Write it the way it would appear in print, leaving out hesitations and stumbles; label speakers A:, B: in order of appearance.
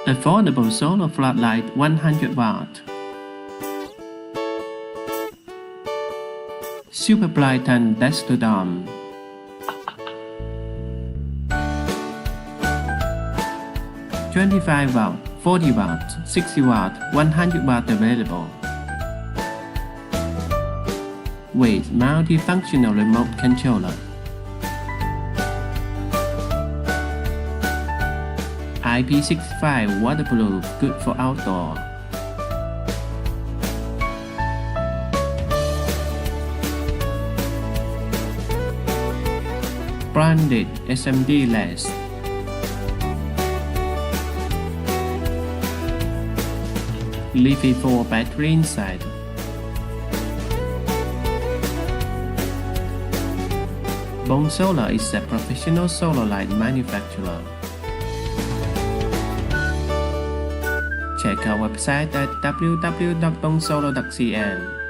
A: Affordable solar floodlight 100 watt. Super Brighten Desktop Dome. 25 watt, 40 watt, 60 watt, 100 watt available. With multifunctional remote controller. IP65 waterproof, good for outdoor. Branded SMD less. Leafy 4 battery inside. BOMSOLAR is a professional solar light manufacturer. Check our website at www.bomsolar.cn.